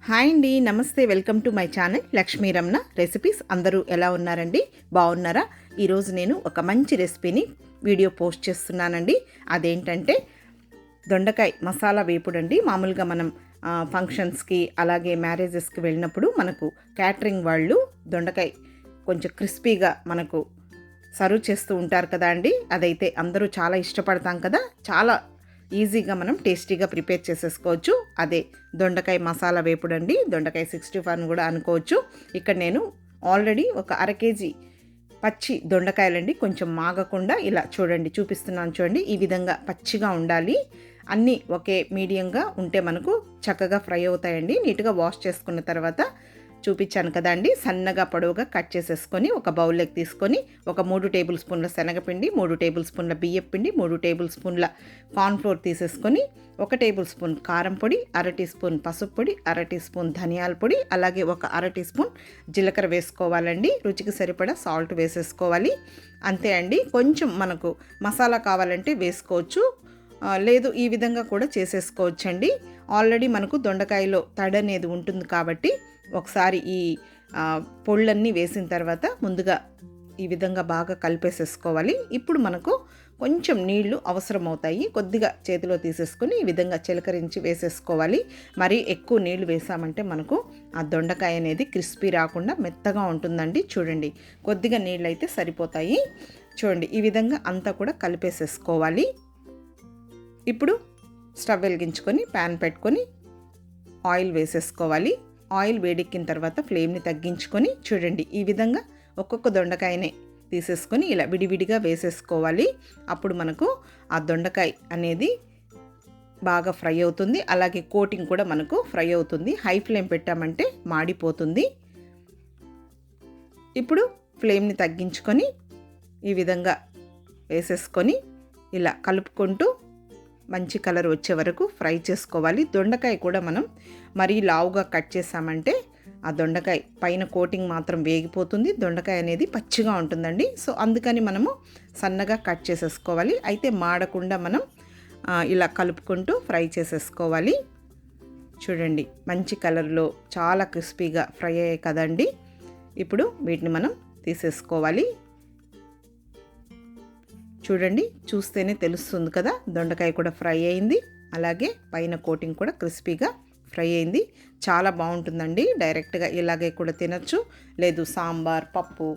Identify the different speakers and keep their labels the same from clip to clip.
Speaker 1: Hi అండి, నమస్తే. Welcome to my channel Lakshmi Ramana recipes. అందరూ ఎలా ఉన్నారండి? బాగున్నారా? ఈరోజు నేను ఒక మంచి రెసిపీని వీడియో పోస్ట్ చేస్తున్నానండి. అదేంటంటే దొండకాయ మసాలా వేపుడు అండి. మామూలుగా మనం ఫంక్షన్స్కి అలాగే మ్యారేజెస్కి వెళ్ళినప్పుడు మనకు క్యాటరింగ్ వాళ్ళు దొండకాయ కొంచెం క్రిస్పీగా మనకు సర్వ్ చేస్తూ ఉంటారు కదా అండి. అదైతే అందరూ చాలా ఇష్టపడతాం కదా. చాలా ఈజీగా మనం టేస్టీగా ప్రిపేర్ చేసేసుకోవచ్చు. అదే దొండకాయ మసాలా వేపుడు అండి. దొండకాయ 65 అని కూడా అనుకోవచ్చు. ఇక్కడ నేను ఆల్రెడీ ఒక అర కేజీ పచ్చి దొండకాయలండి, కొంచెం మాగకుండా ఇలా చూడండి, చూపిస్తున్నాను చూడండి. ఈ విధంగా పచ్చిగా ఉండాలి. అన్నీ ఒకే మీడియంగా ఉంటే మనకు చక్కగా ఫ్రై అవుతాయండి. నీట్గా వాష్ చేసుకున్న తర్వాత చూపించాను కదా అండి, సన్నగా పొడవుగా కట్ చేసేసుకొని ఒక బౌల్లోకి తీసుకొని ఒక 3 టేబుల్ స్పూన్ల శనగపిండి, 3 టేబుల్ స్పూన్ల బియ్యపిండి, 3 టేబుల్ స్పూన్ల కార్న్ఫ్లోర్ తీసేసుకొని 1 టేబుల్ స్పూన్ కారం పొడి, అర టీ స్పూన్ పసుపు పొడి, అర టీ స్పూన్ ధనియాల పొడి, అలాగే ఒక అర టీ స్పూన్ జీలకర్ర వేసుకోవాలండి. రుచికి సరిపడా సాల్ట్ వేసేసుకోవాలి. అంతే అండి. కొంచెం మనకు మసాలా కావాలంటే వేసుకోవచ్చు, లేదు ఈ విధంగా కూడా చేసేసుకోవచ్చండి. ఆల్రెడీ మనకు దొండకాయలో తడి అనేది ఉంటుంది కాబట్టి ఒకసారి ఈ పొళ్ళన్నీ వేసిన తర్వాత ముందుగా ఈ విధంగా బాగా కలిపేసేసుకోవాలి. ఇప్పుడు మనకు కొంచెం నీళ్లు అవసరమవుతాయి. కొద్దిగా చేతిలో తీసేసుకొని ఈ విధంగా చిలకరించి వేసేసుకోవాలి. మరీ ఎక్కువ నీళ్లు వేసామంటే మనకు ఆ దొండకాయ అనేది క్రిస్పీ రాకుండా మెత్తగా ఉంటుందండి. చూడండి, కొద్దిగా నీళ్ళు అయితే సరిపోతాయి. చూడండి, ఈ విధంగా అంతా కూడా కలిపేసేసుకోవాలి. ఇప్పుడు స్టవ్ వెలిగించుకొని ప్యాన్ పెట్టుకొని ఆయిల్ వేసేసుకోవాలి. ఆయిల్ వేడెక్కిన తర్వాత ఫ్లేమ్ని తగ్గించుకొని చూడండి, ఈ విధంగా ఒక్కొక్క దొండకాయనే తీసేసుకొని ఇలా విడివిడిగా వేసేసుకోవాలి. అప్పుడు మనకు ఆ దొండకాయ అనేది బాగా ఫ్రై అవుతుంది. అలాగే కోటింగ్ కూడా మనకు ఫ్రై అవుతుంది. హై ఫ్లేమ్ పెట్టామంటే మాడిపోతుంది. ఇప్పుడు ఫ్లేమ్ని తగ్గించుకొని ఈ విధంగా వేసేసుకొని ఇలా కలుపుకుంటూ మంచి కలర్ వచ్చే వరకు ఫ్రై చేసుకోవాలి. దొండకాయ కూడా మనం మరీ లావుగా కట్ చేసామంటే ఆ దొండకాయ పైన కోటింగ్ మాత్రం వేగిపోతుంది. దొండకాయ అనేది పచ్చిగా ఉంటుందండి. సో అందుకని మనము సన్నగా కట్ చేసేసుకోవాలి. అయితే మాడకుండా మనం ఇలా కలుపుకుంటూ ఫ్రై చేసేసుకోవాలి. చూడండి, మంచి కలర్లో చాలా క్రిస్పీగా ఫ్రై అయ్యాయి కదండి. ఇప్పుడు వీటిని మనం తీసేసుకోవాలి. చూడండి, చూస్తేనే తెలుస్తుంది కదా, దొండకాయ కూడా ఫ్రై అయింది. అలాగే పైన కోటింగ్ కూడా క్రిస్పీగా ఫ్రై అయింది. చాలా బాగుంటుందండి. డైరెక్ట్గా ఇలాగే కూడా తినచ్చు, లేదు సాంబార్ పప్పు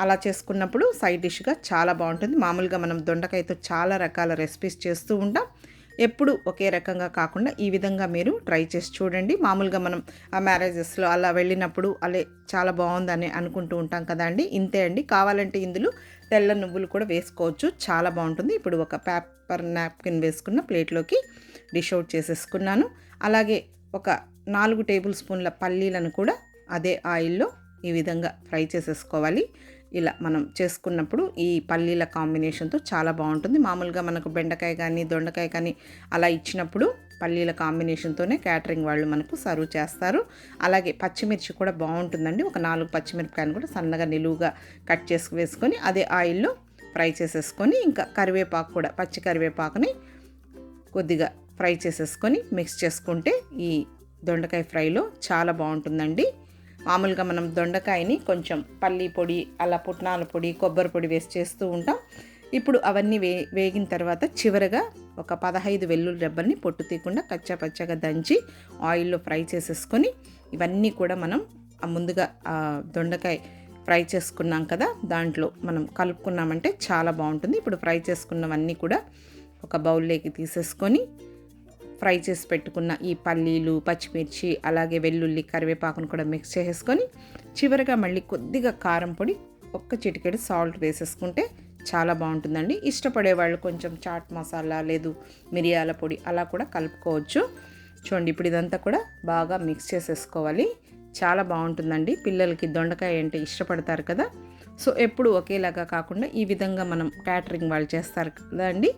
Speaker 1: అలా చేసుకున్నప్పుడు సైడ్ డిష్గా చాలా బాగుంటుంది. మామూలుగా మనం దొండకాయతో చాలా రకాల రెసిపీస్ చేస్తూ ఉంటాం. ఎప్పుడు ఒకే రకంగా కాకుండా ఈ విధంగా మీరు ట్రై చేసి చూడండి. మామూలుగా మనం ఆ మ్యారేజెస్లో అలా వెళ్ళినప్పుడు అలా చాలా బాగుందని అనుకుంటూ ఉంటాం కదా అండి. ఇంతే అండి. కావాలంటే ఇందులో తెల్ల నువ్వులు కూడా వేసుకోవచ్చు, చాలా బాగుంటుంది. ఇప్పుడు ఒక పేపర్ నాప్కిన్ వేసుకున్న ప్లేట్లోకి డిష్ అవుట్ చేసేసుకున్నాను. అలాగే ఒక 4 టేబుల్ స్పూన్ల పల్లీలను కూడా అదే ఆయిల్లో ఈ విధంగా ఫ్రై చేసేసుకోవాలి. ఇలా మనం చేసుకున్నప్పుడు ఈ పల్లీల కాంబినేషన్తో చాలా బాగుంటుంది. మామూలుగా మనకు బెండకాయ కానీ దొండకాయ కానీ అలా ఇచ్చినప్పుడు పల్లీల కాంబినేషన్తోనే క్యాటరింగ్ వాళ్ళు మనకు సర్వ్ చేస్తారు. అలాగే పచ్చిమిర్చి కూడా బాగుంటుందండి. ఒక 4 పచ్చిమిరపకాయలు కూడా సన్నగా నిలువుగా కట్ చేసి వేసుకొని అదే ఆయిల్లో ఫ్రై చేసేసుకొని, ఇంకా కరివేపాకు కూడా పచ్చి కరివేపాకుని కొద్దిగా ఫ్రై చేసేసుకొని మిక్స్ చేసుకుంటే ఈ దొండకాయ ఫ్రైలో చాలా బాగుంటుందండి. మామూలుగా మనం దొండకాయని కొంచెం పల్లి పొడి, అలా పుట్నాల పొడి, కొబ్బరి పొడి వేసి చేస్తూ ఉంటాం. ఇప్పుడు అవన్నీ వేగిన తర్వాత చివరగా ఒక 15 వెల్లుల్లి రెబ్బల్ని పొట్టు తీయకుండా కచ్చా పచ్చగా దంచి ఆయిల్లో ఫ్రై చేసేసుకొని ఇవన్నీ కూడా మనం ముందుగా దొండకాయ ఫ్రై చేసుకున్నాం కదా, దాంట్లో మనం కలుపుకున్నామంటే చాలా బాగుంటుంది. ఇప్పుడు ఫ్రై చేసుకున్నవన్నీ కూడా ఒక బౌల్లోకి తీసేసుకొని ఫ్రై చేసి పెట్టుకున్న ఈ పల్లీలు, పచ్చిమిర్చి, అలాగే వెల్లుల్లి, కరివేపాకును కూడా మిక్స్ చేసేసుకొని చివరిగా మళ్ళీ కొద్దిగా కారం పొడి, ఒక్క చిటికెడు సాల్ట్ వేసేసుకుంటే చాలా బాగుంటుందండి. ఇష్టపడే వాళ్ళు కొంచెం చాట్ మసాలా, లేదు మిరియాల పొడి అలా కూడా కలుపుకోవచ్చు. చూడండి, ఇప్పుడు ఇదంతా కూడా బాగా మిక్స్ చేసేసుకోవాలి. చాలా బాగుంటుందండి. పిల్లలకి దొండకాయ అంటే ఇష్టపడతారు కదా. సో ఎప్పుడు ఒకేలాగా కాకుండా ఈ విధంగా మనం క్యాటరింగ్ వాళ్ళు చేస్తారు కదా అండి.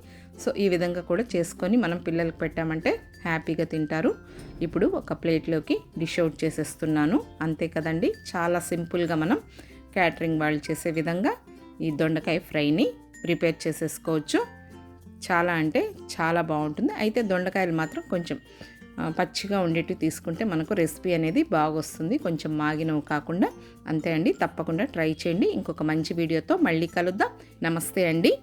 Speaker 1: సో ఈ విధంగా కూడా చేసుకొని మనం పిల్లలకు పెట్టామంటే హ్యాపీగా తింటారు. ఇప్పుడు ఒక ప్లేట్లోకి డిష్ అవుట్ చేసేస్తున్నాను. అంతే కదండి, చాలా సింపుల్గా మనం క్యాటరింగ్ వాళ్ళు చేసే విధంగా ఈ దొండకాయ ఫ్రైని ప్రిపేర్ చేసేసుకోవచ్చు. చాలా అంటే చాలా బాగుంటుంది. అయితే దొండకాయలు మాత్రం కొంచెం పచ్చిగా ఉండేటివి తీసుకుంటే మనకు రెసిపీ అనేది బాగా వస్తుంది, కొంచెం మాగినవి కాకుండా. అంతే అండి, తప్పకుండా ట్రై చేయండి. ఇంకొక మంచి వీడియోతో మళ్ళీ కలుద్దాం. నమస్తే అండి.